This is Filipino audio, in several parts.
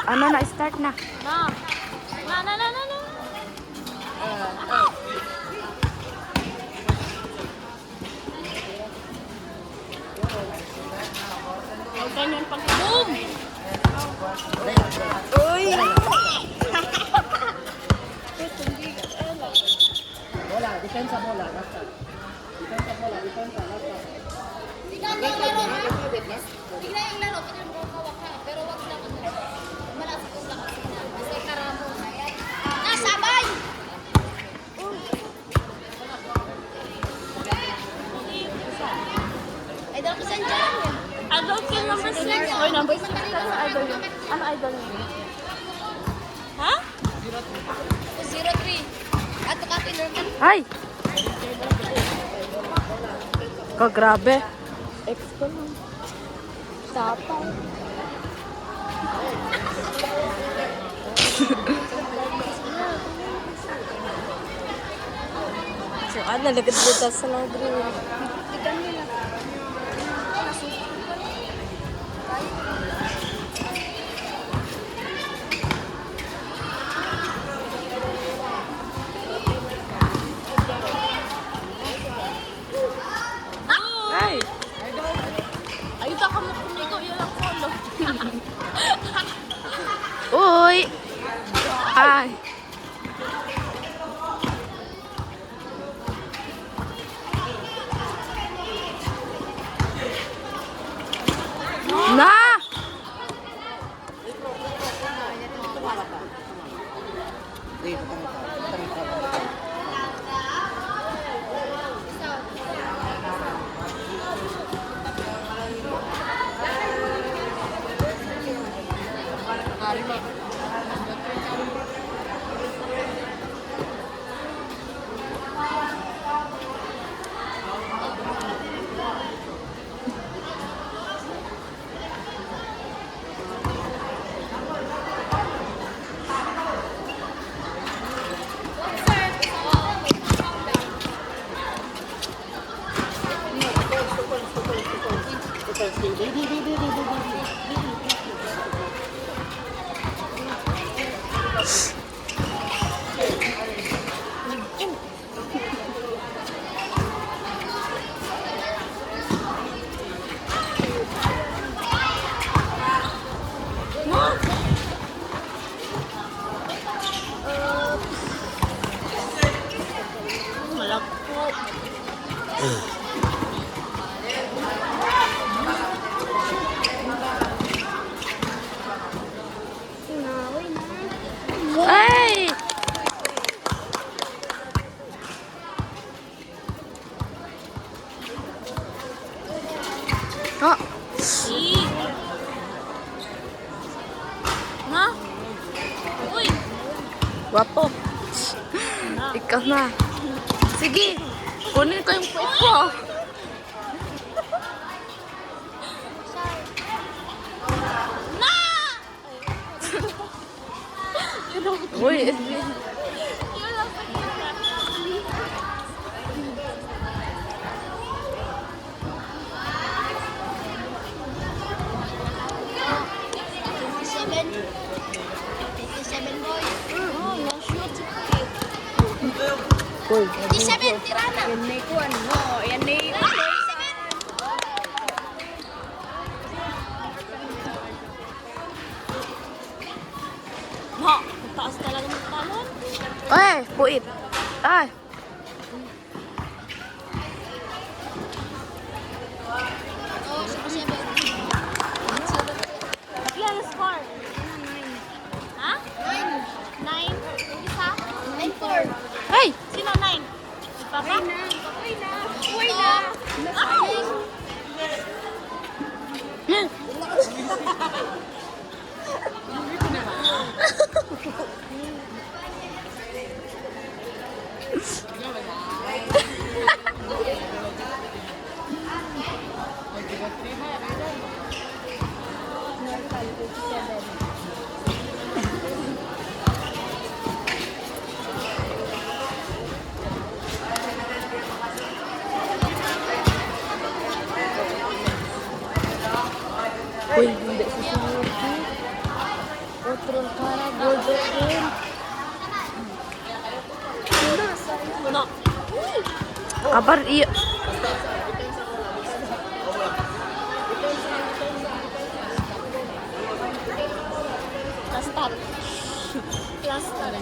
Ano na, start na. Na. Na. Huwag ganyan pag boom! Uy! Bola, depensa bola, basta. Depensa bola, depensa, basta. Tignan yung laro, ha? Tignan yung laro, pwede yung kawak ka. Pero wag lang ano. Malapit ko lang kasi na. Kasi karamo na yan. Nasabay! Ay, dalawa saan dyan? Idol kill number 6. Or number 6. Ano idol yun? Ano idol yun? Ha? 03. Ato ka, Pinorman. Ay! Grabe. Ex ko lang. Tapang. So, nalagad-lagad sa laundry. Ay! Ay, ito ka mo kumigo. Yun ang solo. Uy! Ay! Na! Malakpo. Ay! Oh! Na? Uy! Wapo. Ikaw na. Sige. Kunin ko yung puwet ko. Na! Uy. Yun ang pagkira. Oh, na-shoot. Uy. 57, Tirana. Yan may kuwan, no? Yan may... Ma, taas talaga ng talon. Ay, puwit. Ay. Oh, 67. Ilan ang score? Ha? 9. 9? Isa? 94. Ay! Sino 9? Papa? Uy na. Ah! No. Kabar iyo. Plaster. Plaster.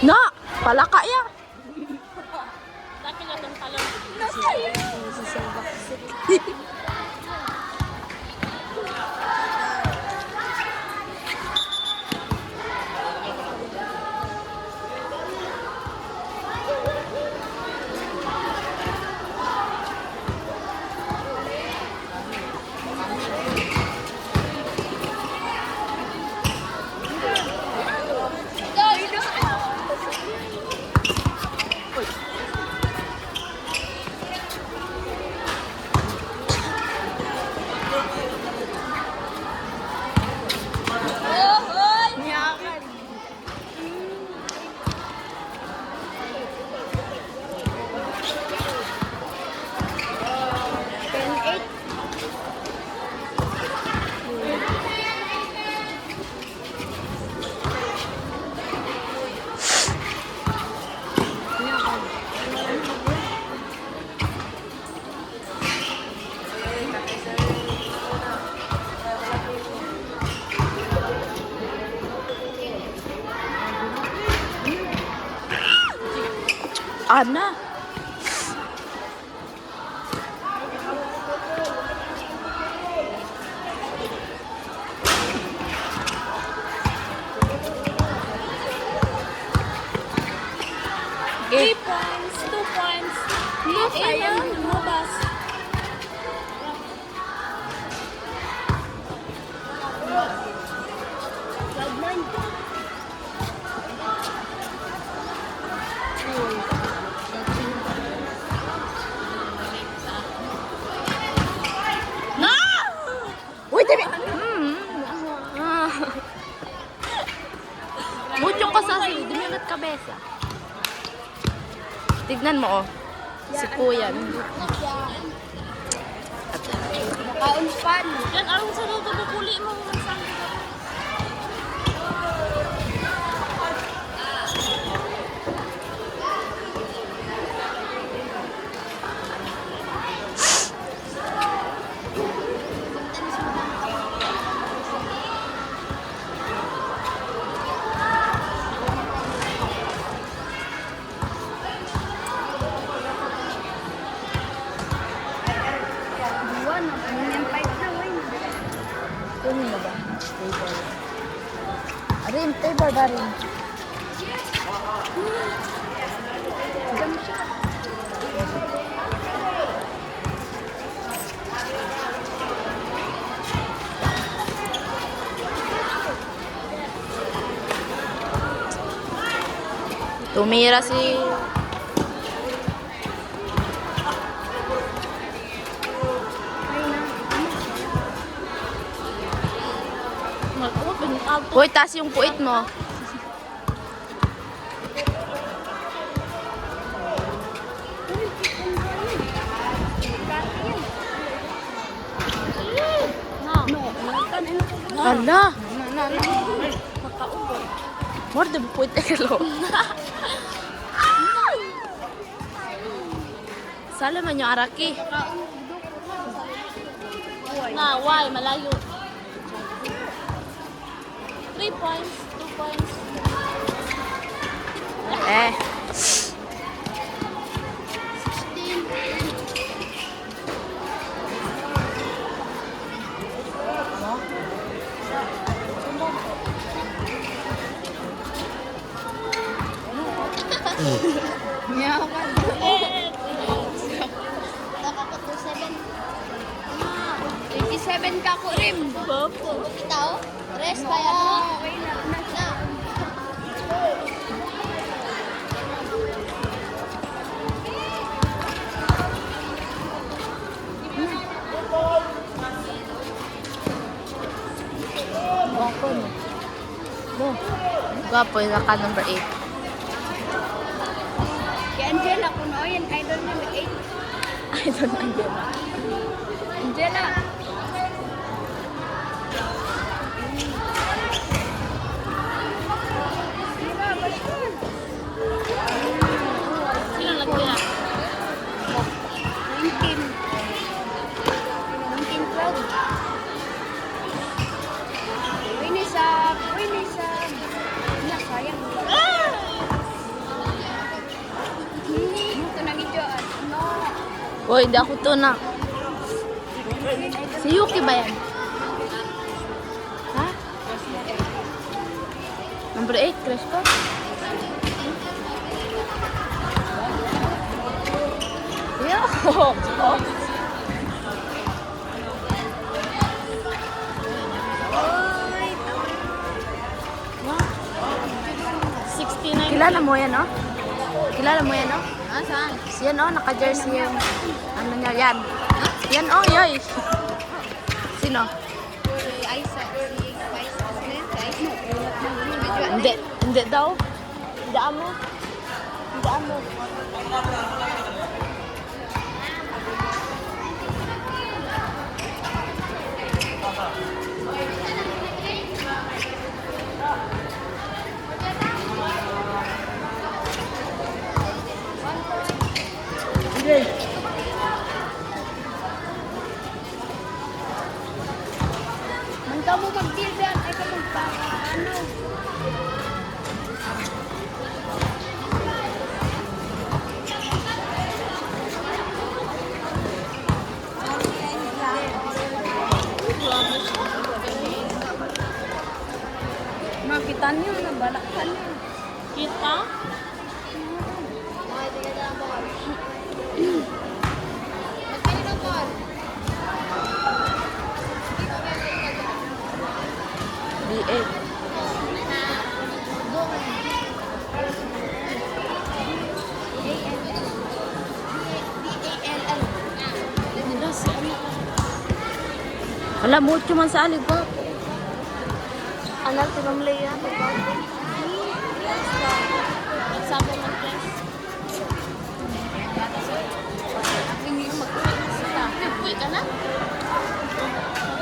Na! Palaka ya. Laki na itong talon. Ana. Three points, 2 points. Sayang, lumabas. Uy, dali. Mutyong ka sa dumilat kabesa. Tignan mo, oh. Si Kuya. Kaunpan. Yan, arong sa loob ng puli mo. Kunin mo ba? Table. Arin, table ba rin? Tumira si... Mag-awag, pinitag. Hoy, taas yung puwit mo. Ala! Makaubo. More the puwit na kalo. Sala man yung araki. Na, why? Malayo. 3 points, 2 points. Eh. Nakakot 27 ka ko rin. Bobo. Itaw, rest pa yan mo. Na. Bako no. Mo. Gwapo yung naka number 8. Kay Angela, kuno yan, idol number 8. Idol na yun. Angela. Sino nagtira? 19. 19 crowd. Winis up. Winis up. Na, sayang. Ito na video. No. Uy, hindi ako to na. Si Yuki ba yan? Ha? Number 8, crush ko. Yeah. Oh. Wow. 69. Kilala mo yan, no? Kilala mo yan, no? Ah, saan? Yan, oh, naka-jersey yung ano niya, yan. Yan, oh, yoy. Sino? Si Aisa. Si Aisa. Si Aisa. Hindi. Hindi daw. Hindi mo. Hindi mo. Sige. Manta mo mag-deal ay ka magpa-ano. Makita niyo na balaktan niyo. Kita? Magkano ng call? B8. Wala si ano. Wala, mucho man sa alig ko. Anak, si Ma'am Leia. Nagsama ng class. Hindi mo mag-uwi na sila. Nag-uwi ka na?